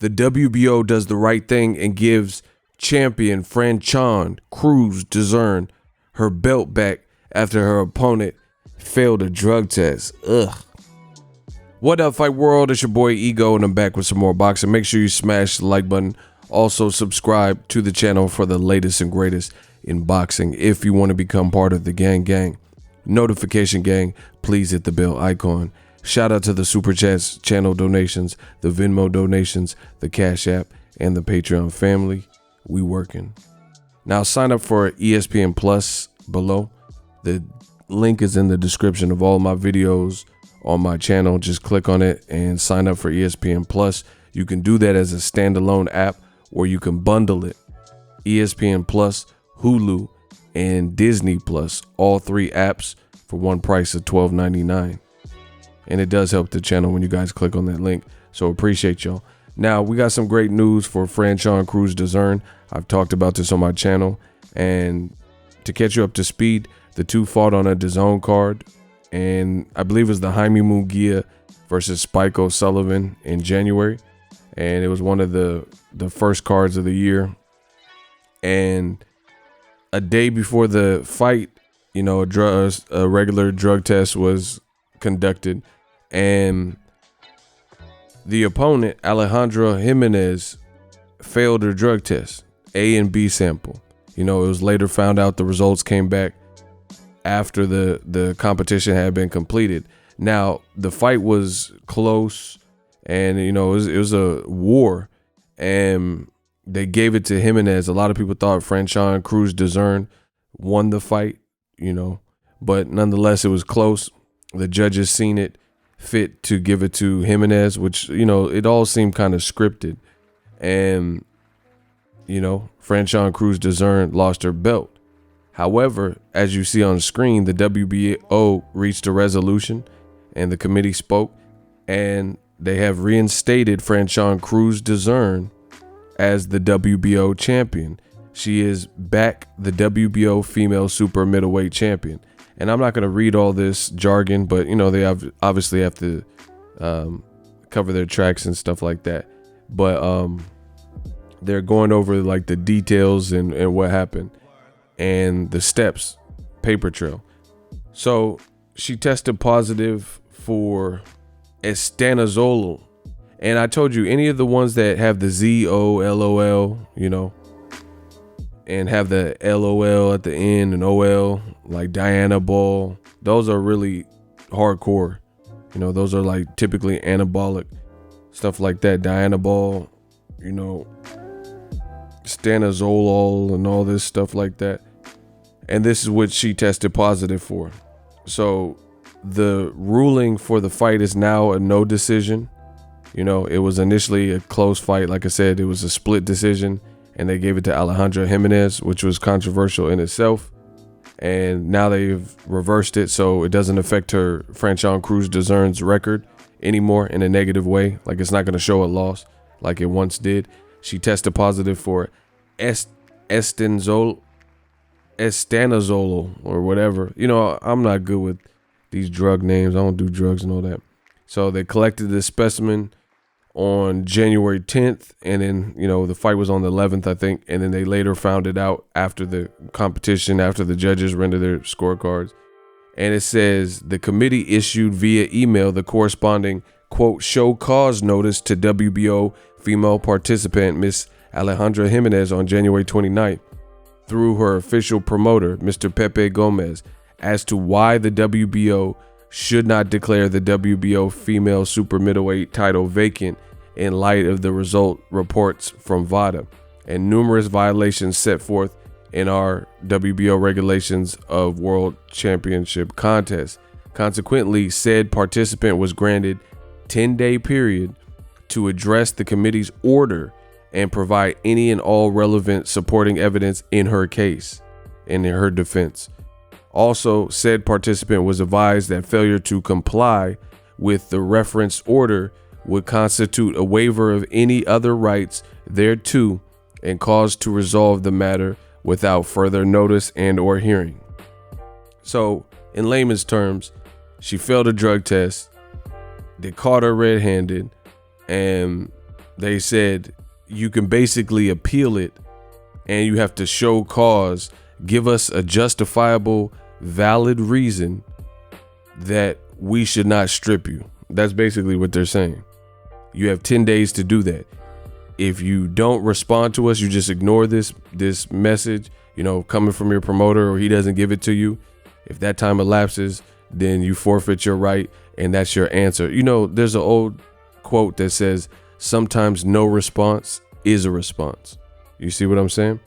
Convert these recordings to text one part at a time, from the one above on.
the WBO does the right thing and gives champion Franchon Crews-Dezurn her belt back after her opponent failed a drug test. Ugh. What up, Fight World? It's your boy Ego, and I'm back with some more boxing. Make sure you smash the like button. Also, subscribe to the channel for the latest and greatest in boxing. If you want to become part of the gang, notification gang, please hit the bell icon. Shout out to the Super Chats, channel donations, the Venmo donations, the Cash App, and the Patreon family. We working. Now sign up for ESPN Plus below. The link is in the description of all my videos on my channel. Just click on it and sign up for ESPN Plus. You can do that as a standalone app, or you can bundle it. ESPN Plus, Hulu, and Disney Plus, all three apps for one price of $12.99. And it does help the channel when you guys click on that link. So appreciate y'all. Now, we got some great news for Franchon Crews-Dezurn. I've talked about this on my channel. And to catch you up to speed, the two fought on a DAZN card. And I believe it was the Jaime Munguia versus Spike O'Sullivan in January. And it was one of the first cards of the year. And a day before the fight, you know, a regular drug test was conducted. And the opponent, Alejandra Jimenez, failed her drug test, A and B sample. You know, it was later found out the results came back after the competition had been completed. Now, the fight was close, and, you know, it was a war, and they gave it to Jimenez. A lot of people thought Franchon Crews-Dezurn won the fight, you know, but nonetheless, it was close. The judges seen it fit to give it to Jimenez, which, you know, it all seemed kind of scripted. And, you know, Franchon Crews-Dezurn lost her belt. However, as you see on the screen, the WBO reached a resolution and the committee spoke, and they have reinstated Franchon Crews-Dezurn as the WBO champion. She is back the WBO female super middleweight champion. And I'm not going to read all this jargon, but, you know, they obviously have to cover their tracks and stuff like that. But they're going over like the details and what happened and the steps, paper trail. So she tested positive for estanozolol. And I told you, any of the ones that have the ZOLOL, you know, and have the LOL at the end and OL, like Diana Ball, those are really hardcore. You know, those are like typically anabolic, stuff like that. Diana Ball, you know, stanozolol and all this stuff like that. And this is what she tested positive for. So the ruling for the fight is now a no decision. You know, it was initially a close fight. Like I said, it was a split decision, and they gave it to Alejandra Jimenez, which was controversial in itself. And now they've reversed it, so it doesn't affect her Franchon Crews-Dezurn's record anymore in a negative way. Like, it's not going to show a loss like it once did. She tested positive for estanozolol or whatever. You know, I'm not good with these drug names. I don't do drugs and all that. So they collected this specimen on January 10th, and then, you know, the fight was on the 11th, I think, and then they later found it out after the competition, after the judges rendered their scorecards. And it says the committee issued via email the corresponding, quote, show cause notice to WBO female participant Miss Alejandra Jimenez on January 29th through her official promoter, Mr. Pepe Gomez, as to why the WBO should not declare the WBO female super middleweight title vacant in light of the result reports from VADA and numerous violations set forth in our WBO regulations of World Championship contest. Consequently, said participant was granted 10-day period to address the committee's order and provide any and all relevant supporting evidence in her case and in her defense. Also, said participant was advised that failure to comply with the referenced order would constitute a waiver of any other rights thereto and cause to resolve the matter without further notice and or hearing. So, in layman's terms, she failed a drug test. They caught her red-handed, and they said you can basically appeal it, and you have to show cause, give us a justifiable, valid reason that we should not strip you. That's basically what they're saying. You have 10 days to do that. If you don't respond to us, you just ignore this message, coming from your promoter, or he doesn't give it to you. If that time elapses, then you forfeit your right, and that's your answer. There's an old quote that says, sometimes no response is a response. You see what I'm saying?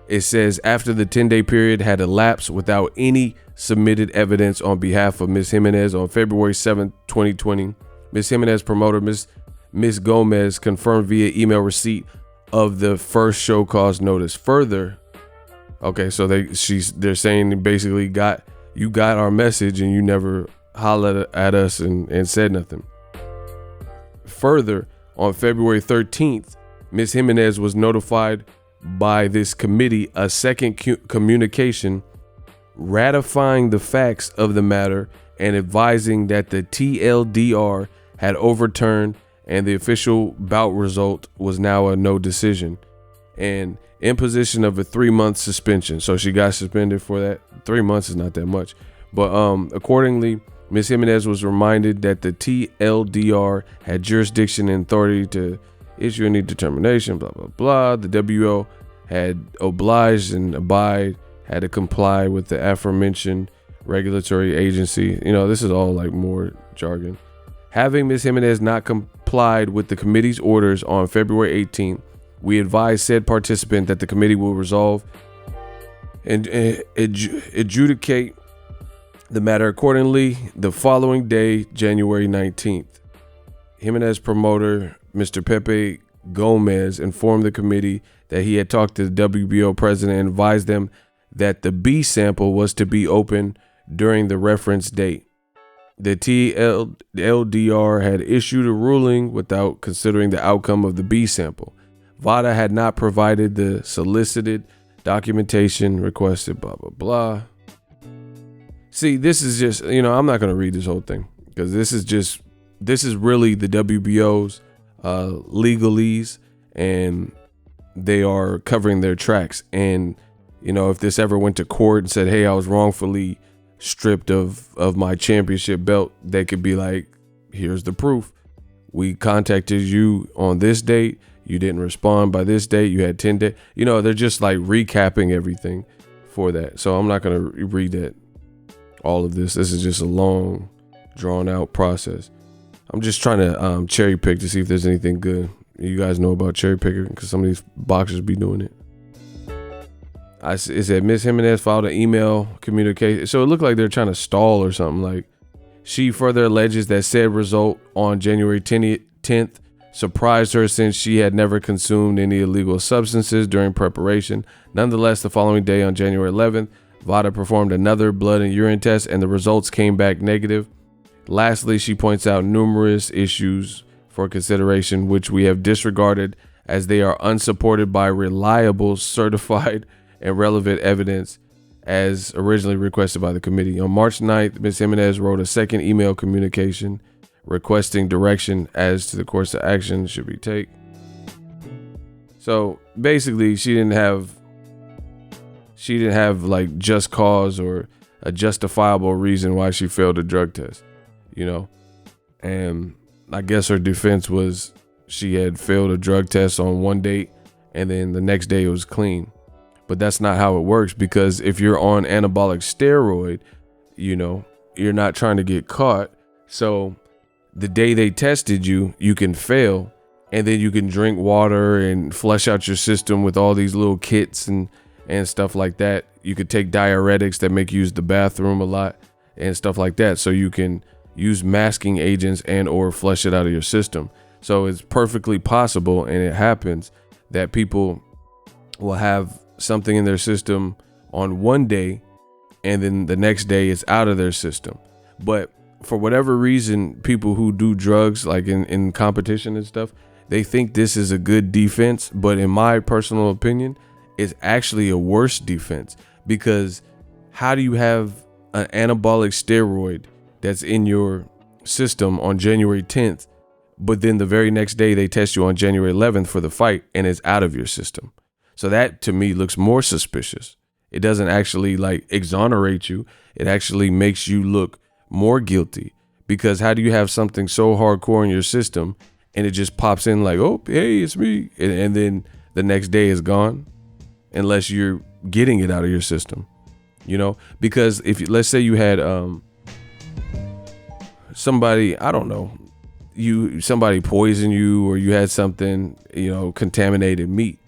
It says, after the 10-day period had elapsed without any submitted evidence on behalf of Ms. Jimenez, on February 7th, 2020, Ms. Jimenez promoter, Ms. Gomez, confirmed via email receipt of the first show cause notice. Further, okay, so they're saying basically you got our message and you never hollered at us and said nothing. Further, on February 13th, Ms. Jimenez was notified by this committee a second communication ratifying the facts of the matter and advising that the TLDR had overturned and the official bout result was now a no decision and imposition of a 3-month suspension. So she got suspended for that. 3 months is not that much, but accordingly, Ms. Jimenez was reminded that the TLDR had jurisdiction and authority to issue any determination, blah, blah, blah. The WO had obliged and had to comply with the aforementioned regulatory agency. This is all like more jargon. Having Ms. Jimenez not complied with the committee's orders on February 18th, we advised said participant that the committee will resolve and adjudicate the matter accordingly. The following day, January 19th, Jimenez promoter Mr. Pepe Gomez informed the committee that he had talked to the WBO president and advised them that the B sample was to be open during the reference date. The TLDR had issued a ruling without considering the outcome of the B sample. VADA had not provided the solicited documentation requested, blah, blah, blah. See, this is just, I'm not going to read this whole thing because this is really the WBO's legalese, and they are covering their tracks. And, if this ever went to court and said, hey, I was wrongfully stripped of my championship belt, they could be like, here's the proof. We contacted you on this date. You didn't respond by this date. You had 10 days. They're just like recapping everything for that. So I'm not going to read that. All of this. This is just a long, drawn out process. I'm just trying to cherry pick to see if there's anything good. You guys know about cherry picking because some of these boxers be doing it. It said Ms. Jimenez filed an email communication. So it looked like they're trying to stall or something. Like, she further alleges that said result on January 10th surprised her since she had never consumed any illegal substances during preparation. Nonetheless, the following day on January 11th, VADA performed another blood and urine test and the results came back negative. Lastly, she points out numerous issues for consideration which we have disregarded as they are unsupported by reliable, certified, and relevant evidence as originally requested by the committee. On March 9th, Ms. Jimenez wrote a second email communication requesting direction as to the course of action should be taken. So basically, she didn't have like just cause or a justifiable reason why she failed a drug test, and I guess her defense was she had failed a drug test on one date and then the next day it was clean. But that's not how it works, because if you're on anabolic steroid, you're not trying to get caught. So the day they tested you, you can fail, and then you can drink water and flush out your system with all these little kits and stuff like that. You could take diuretics that make you use the bathroom a lot and stuff like that. So you can use masking agents and or flush it out of your system. So it's perfectly possible, and it happens, that people will have something in their system on one day and then the next day it's out of their system. But for whatever reason, people who do drugs, like in competition and stuff, they think this is a good defense. But in my personal opinion, it's actually a worse defense, because how do you have an anabolic steroid that's in your system on January 10th but then the very next day they test you on January 11th for the fight and it's out of your system. So that to me looks more suspicious. It doesn't actually like exonerate you. It actually makes you look more guilty, because how do you have something so hardcore in your system and it just pops in like, oh, hey, it's me. And then the next day is gone, unless you're getting it out of your system, you know, because if let's say you had somebody, I don't know, somebody poison you, or you had something, you know, contaminated meat,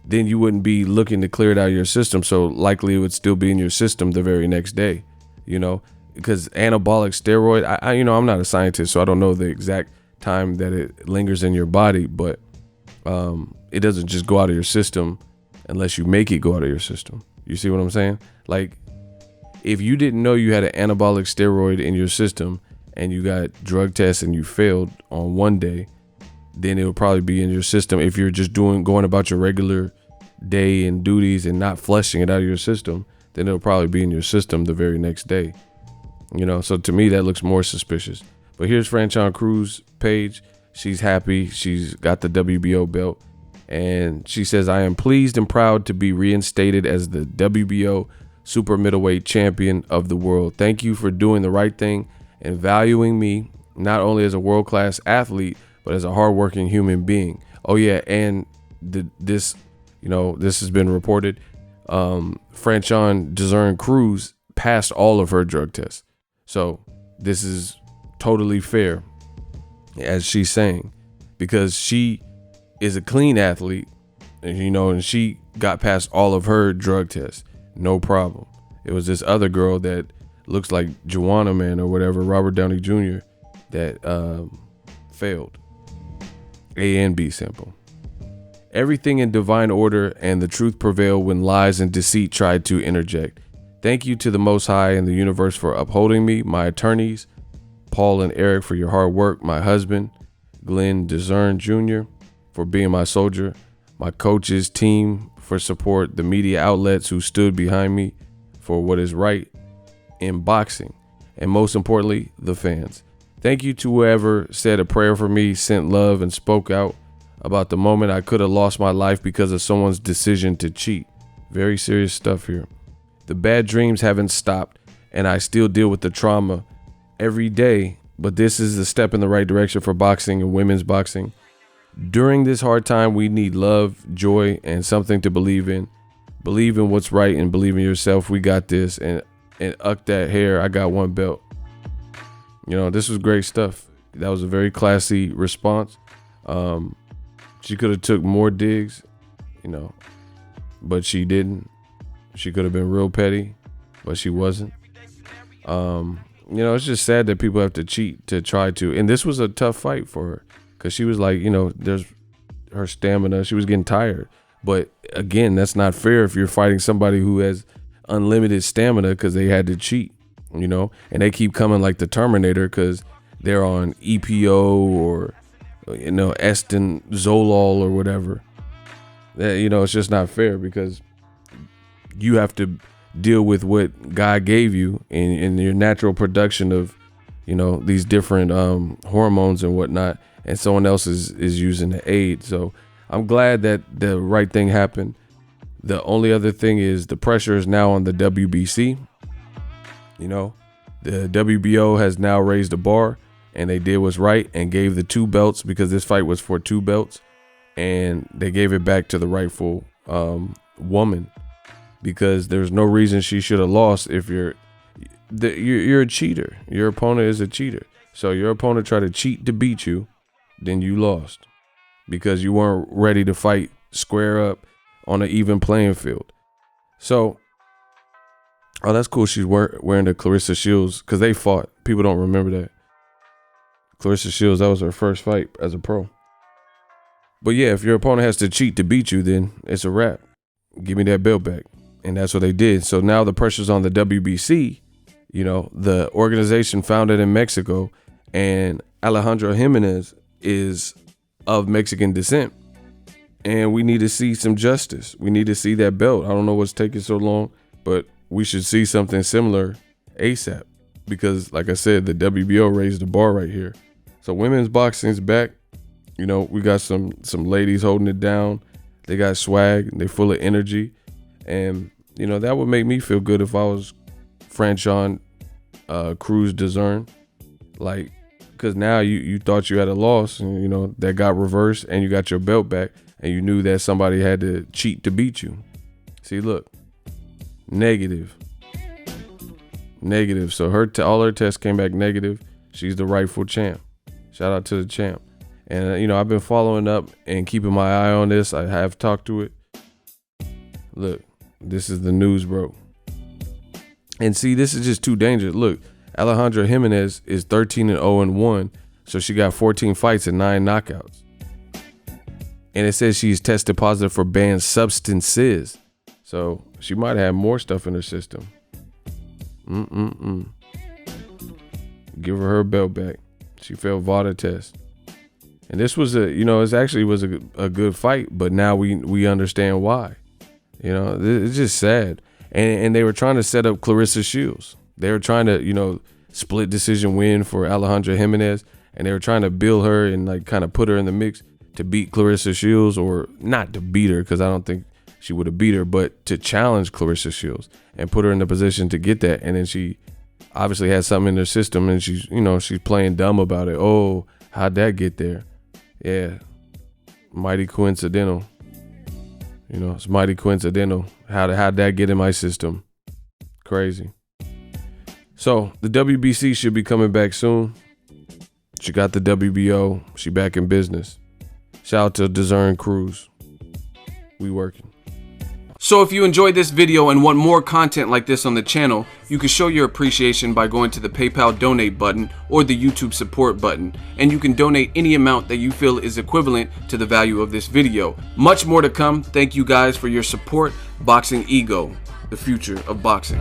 then you wouldn't be looking to clear it out of your system. So likely it would still be in your system the very next day, you know, because anabolic steroid, I you know, I'm not a scientist, so I don't know the exact time that it lingers in your body, but it doesn't just go out of your system unless you make it go out of your system. You see what I'm saying? Like, if you didn't know you had an anabolic steroid in your system and you got drug tests and you failed on one day, then it will probably be in your system. If you're just going about your regular day and duties and not flushing it out of your system, then it'll probably be in your system the very next day. You know, so to me, that looks more suspicious. But here's Franchon Crews' page. She's happy. She's got the WBO belt. And she says, I am pleased and proud to be reinstated as the WBO super middleweight champion of the world. Thank you for doing the right thing and valuing me, not only as a world-class athlete, but as a hardworking human being. Oh yeah, and this has been reported. Franchon Crews-Dezurn Crews passed all of her drug tests. So this is totally fair, as she's saying, because she is a clean athlete, and you know, and she got past all of her drug tests, no problem. It was this other girl that looks like Joanna Man or whatever, Robert Downey Jr., that failed. A and B sample. Everything in divine order, and the truth prevailed when lies and deceit tried to interject. Thank you to the Most High and the universe for upholding me, my attorneys, Paul and Eric, for your hard work, my husband, Glenn Dezurn Jr., for being my soldier, my coaches, team for support, the media outlets who stood behind me for what is right in boxing, and most importantly, the fans. Thank you to whoever said a prayer for me, sent love, and spoke out about the moment I could have lost my life because of someone's decision to cheat. Very serious stuff here. The bad dreams haven't stopped, and I still deal with the trauma every day, but this is a step in the right direction for boxing and women's boxing. During this hard time, we need love, joy, and something to believe in. Believe in what's right and believe in yourself. We got this. And uck that hair. I got one belt. You know, this was great stuff. That was a very classy response. She could have took more digs, you know, but she didn't. She could have been real petty, but she wasn't. You know, it's just sad that people have to cheat to try to. And this was a tough fight for her, because she was like, you know, there's her stamina. She was getting tired. But again, that's not fair if you're fighting somebody who has unlimited stamina because they had to cheat, you know, and they keep coming like the Terminator because they're on EPO or, you know, Estin Zolol or whatever. That, you know, it's just not fair, because you have to deal with what God gave you in your natural production of, you know, these different hormones and whatnot, and someone else is using the aid. So I'm glad that the right thing happened. The only other thing is the pressure is now on the WBC. You know, the WBO has now raised the bar, and they did what's right and gave the 2 belts, because this fight was for 2 belts, and they gave it back to the rightful woman, because there's no reason she should have lost. If you're a cheater, your opponent is a cheater. So your opponent tried to cheat to beat you, then you lost because you weren't ready to fight square up on an even playing field. So, oh, that's cool. She's wearing the Clarissa Shields, because they fought. People don't remember that. Clarissa Shields, that was her first fight as a pro. But yeah, if your opponent has to cheat to beat you, then it's a wrap. Give me that belt back. And that's what they did. So now the pressure's on the WBC. You know, the organization founded in Mexico, and Alejandro Jimenez is of Mexican descent. And we need to see some justice. We need to see that belt. I don't know what's taking so long, but we should see something similar ASAP. Because, like I said, the WBO raised the bar right here. So women's boxing's back. You know, we got some ladies holding it down. They got swag. They're full of energy. And, you know, that would make me feel good if I was Franchon Crews-Dezurn. Like, because now you thought you had a loss, and, you know, that got reversed, and you got your belt back, and you knew that somebody had to cheat to beat you. See, look. Negative. So all her tests came back negative. She's the rightful champ. Shout out to the champ. And, you know, I've been following up and keeping my eye on this. I have talked to it. Look, this is the news, bro. And see, this is just too dangerous. Look, Alejandra Jimenez is 13-0-1. So she got 14 fights and 9 knockouts. And it says she's tested positive for banned substances. So she might have more stuff in her system. Give her belt back. She failed VADA test. And this was it actually was a good fight, but now we understand why. You know, it's just sad. And they were trying to set up Clarissa Shields. They were trying to, you know, split decision win for Alejandra Jimenez, and they were trying to build her and like kind of put her in the mix to beat Clarissa Shields, or not to beat her, because I don't think she would have beat her, but to challenge Clarissa Shields and put her in the position to get that. And then she obviously had something in her system, and she's playing dumb about it. Oh, how'd that get there? Yeah, mighty coincidental. You know, it's mighty coincidental. How'd that get in my system? Crazy. So the WBC should be coming back soon. She got the WBO. She back in business. Shout out to Dezurn Crews. We working. So if you enjoyed this video and want more content like this on the channel, you can show your appreciation by going to the PayPal donate button or the YouTube support button, and you can donate any amount that you feel is equivalent to the value of this video. Much more to come. Thank you guys for your support. Boxing Ego, the future of boxing.